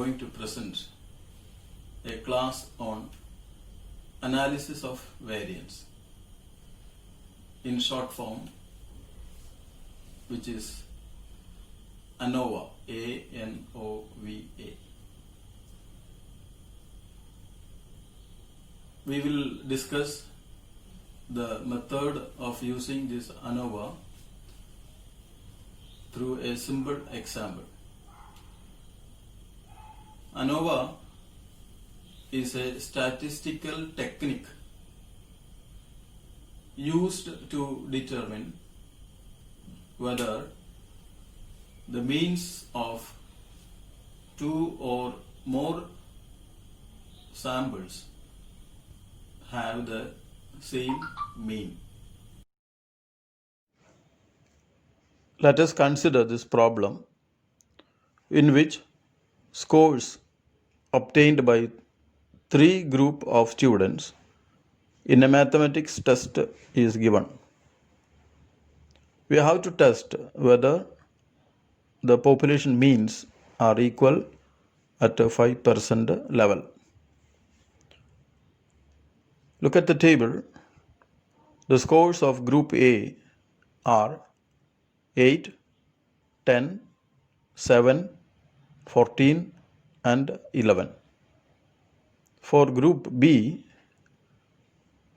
going to present a class on analysis of variance in short form, which is Anova, A-N-O-V-A. We will discuss the method of using this Anova through a simple example. Anova is a statistical technique used to determine whether the means of two or more samples have the same mean. Let us consider this problem in which scores obtained by three group of students in a mathematics test is given. We have to test whether the population means are equal at a 5% level. Look at the table. The scores of group A are 8, 10, 7, 14 and 11. For group B,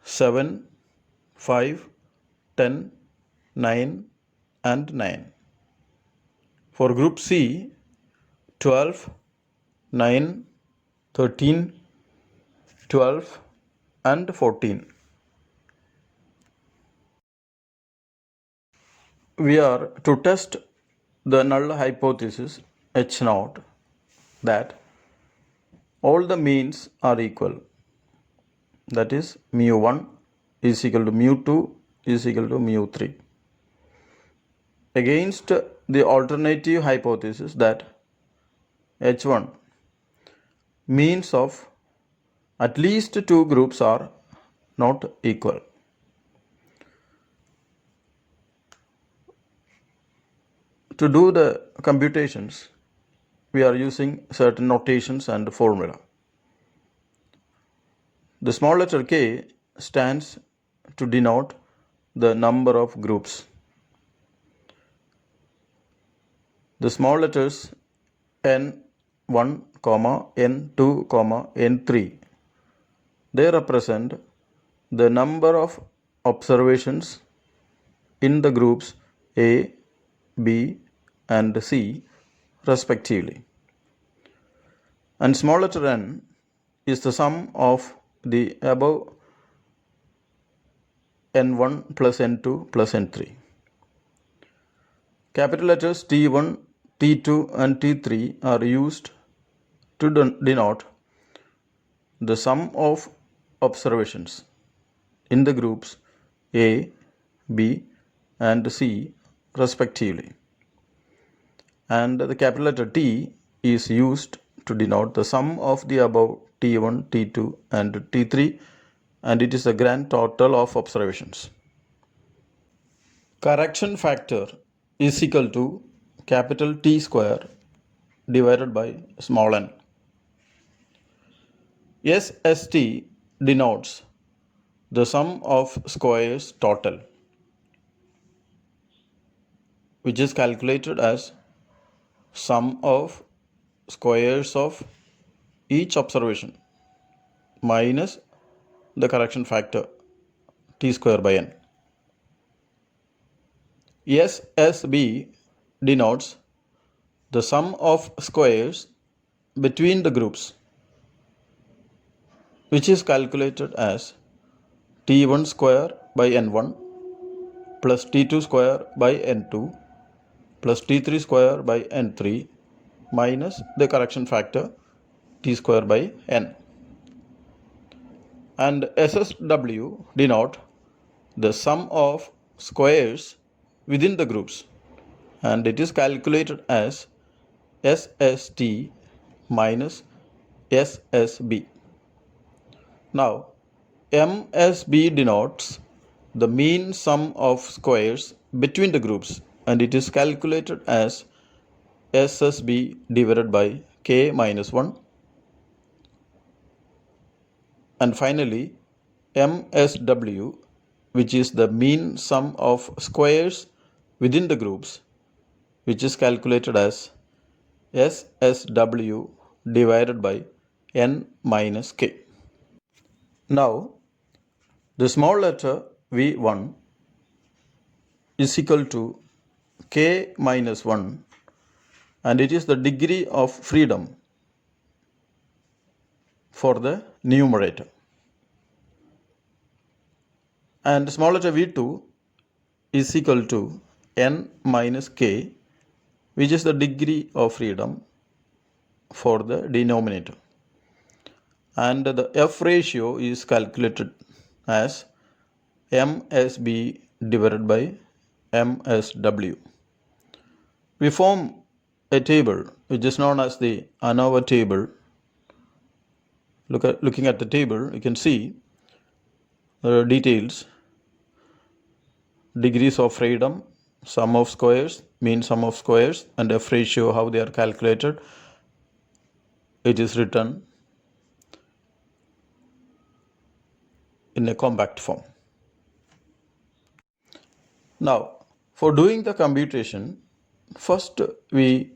7, 5, 10, 9 and 9. For group C, 12, 9, 13, 12 and 14. We are to test the null hypothesis H0 that all the means are equal. That is, mu1 is equal to mu2 is equal to mu3. Against the alternative hypothesis that H1 means of at least two groups are not equal. To do the computations, we are using certain notations and formula. The small letter k stands to denote the number of groups. The small letters n1, n2, n3, they represent the number of observations in the groups A, B and C respectively. And small letter n is the sum of the above n1 plus n2 plus n3. Capital letters T1, T2 and T3 are used to denote the sum of observations in the groups A, B and C respectively. And the capital letter T is used to denote the sum of the above T1, T2 and T3, and it is the grand total of observations. Correction factor is equal to capital T square divided by small n. SST denotes the sum of squares total, which is calculated as sum of squares of each observation minus the correction factor T square by n. SSB denotes the sum of squares between the groups, which is calculated as T1 square by n1 plus T2 square by n2 plus T3 square by n3 minus the correction factor T square by n. And SSW denote the sum of squares within the groups, and it is calculated as SST minus SSB. Now, MSB denotes the mean sum of squares between the groups, and it is calculated as SSB divided by k minus 1. And finally, MSW, which is the mean sum of squares within the groups, which is calculated as SSW divided by n minus k. Now, the small letter V1 is equal to k minus 1, and it is the degree of freedom for the numerator. And small letter V2 is equal to n minus k, which is the degree of freedom for the denominator. And the F ratio is calculated as MSB divided by MSW. We form a table which is known as the Anova table. Looking at the table, you can see the details: degrees of freedom, sum of squares, mean sum of squares, and F ratio, how they are calculated. It is written in a compact form. Now, for doing the computation, first we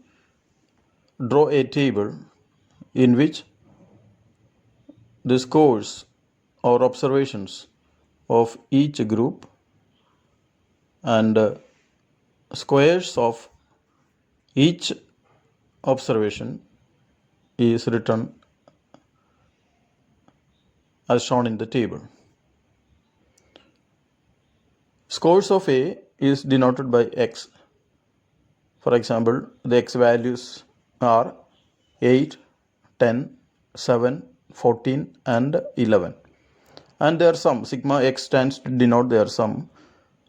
draw a table in which the scores or observations of each group and squares of each observation is written as shown in the table. Scores of A is denoted by X. For example, the X values are 8, 10, 7, 14 and 11. And their sum, sigma X stands to denote their sum.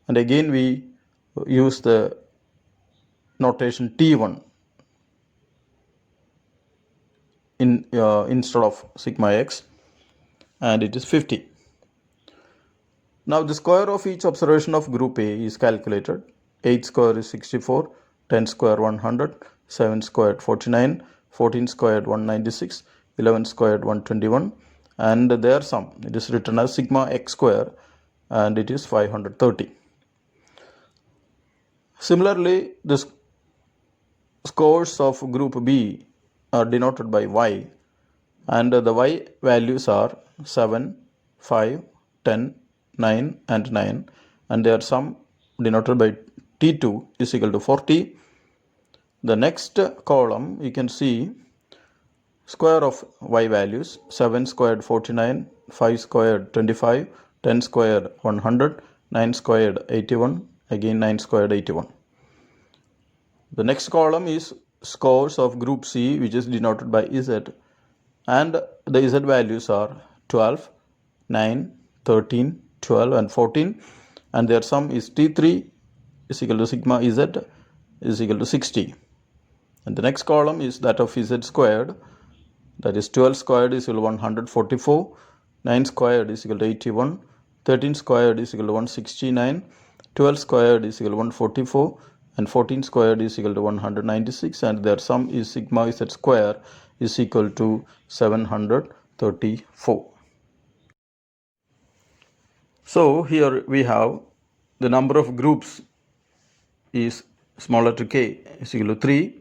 And again we use the notation T1 instead of sigma X, and it is 50. Now the square of each observation of group A is calculated. 8 square is 64, 10 square 100, 7 squared 49, 14 squared 196, 11 squared 121, and their sum, it is written as sigma X square, and it is 530. Similarly, the scores of group B are denoted by Y, and the Y values are 7, 5, 10, 9 and 9, and their sum denoted by T2 is equal to 40. The next column, you can see square of Y values: 7 squared 49, 5 squared 25, 10 squared 100, 9 squared 81, again 9 squared 81. The next column is scores of group C, which is denoted by Z, and the Z values are 12, 9, 13, 12 and 14, and their sum is T3 is equal to sigma Z is equal to 60. And the next column is that of Z squared, that is 12 squared is equal to 144, 9 squared is equal to 81, 13 squared is equal to 169, 12 squared is equal to 144, and 14 squared is equal to 196, and their sum is sigma Z square is equal to 734. So here we have the number of groups is small letter k is equal to 3,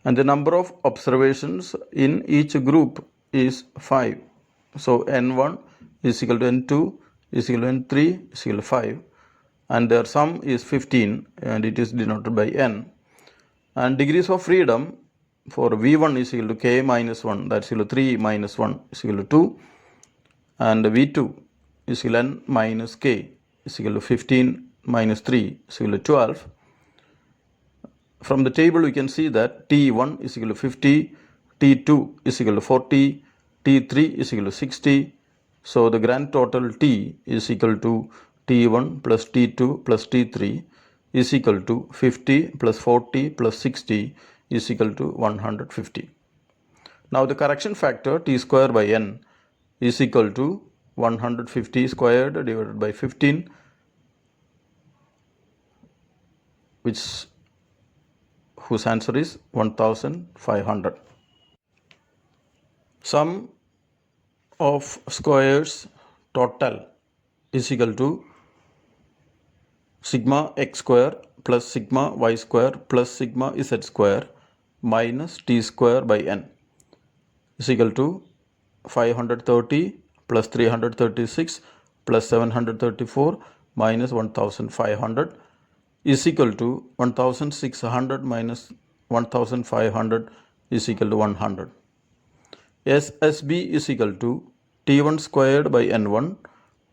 and the number of observations in each group is 5. So n1 is equal to n2 is equal to n3 is equal to 5, and their sum is 15, and it is denoted by n. And degrees of freedom for V1 is equal to k minus 1, that's equal to 3 minus 1 is equal to 2, and V2 is equal to n minus k is equal to 15 minus 3 is equal to 12. From the table we can see that T1 is equal to 50, T2 is equal to 40, T3 is equal to 60. So the grand total T is equal to T1 plus T2 plus T3 is equal to 50 plus 40 plus 60 is equal to 150. Now the correction factor T square by n is equal to 150 squared divided by 15, whose answer is 1500. Sum of squares total is equal to sigma x square plus sigma y square plus sigma z square minus t square by n is equal to 530 plus 336 plus 734 minus 1500 is equal to 1600 minus 1500 is equal to 100. SSB is equal to T1 squared by N1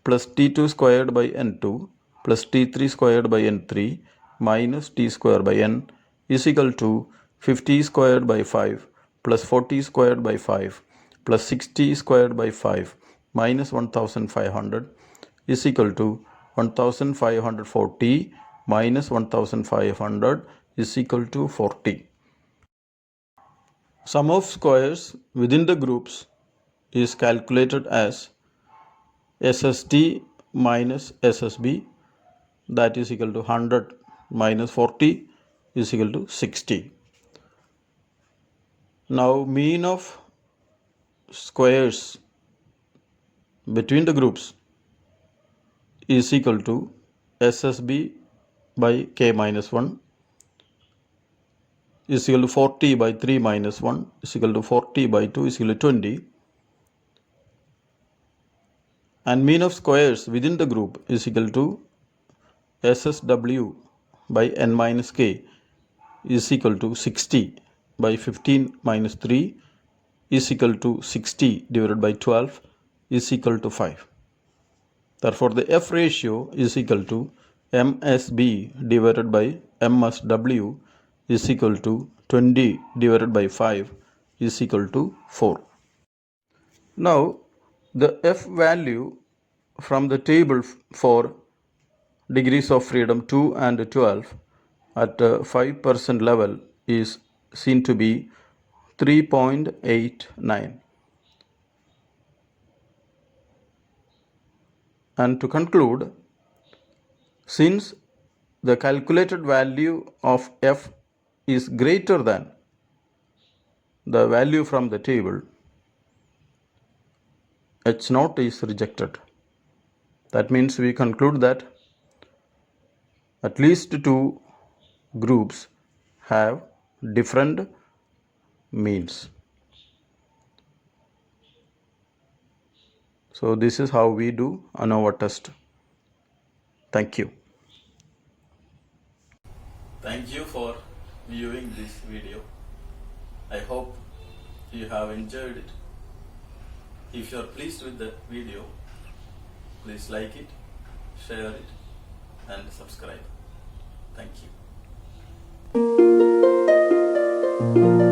plus T2 squared by N2 plus T3 squared by N3 minus T square by N is equal to 50 squared by 5 plus 40 squared by 5 plus 60 squared by 5 minus 1500 is equal to 1540 minus 1500 is equal to 40. Sum of squares within the groups is calculated as SST minus SSB, that is equal to 100 minus 40 is equal to 60. Now mean of squares between the groups is equal to SSB by k minus 1 is equal to 40 by 3 minus 1 is equal to 40 by 2 is equal to 20, and mean of squares within the group is equal to SSW by n minus k is equal to 60 by 15 minus 3 is equal to 60 divided by 12 is equal to 5. Therefore, the F ratio is equal to MSB divided by MSW is equal to 20 divided by 5 is equal to 4. Now, the F value from the table for degrees of freedom 2 and 12 at 5% level is seen to be 3.89. And to conclude, since the calculated value of F is greater than the value from the table, H0 is rejected. That means we conclude that at least two groups have different means. So this is how we do Anova test. Thank you. Thank you for viewing this video. I hope you have enjoyed it. If you are pleased with the video, please like it, share it, and subscribe. Thank you.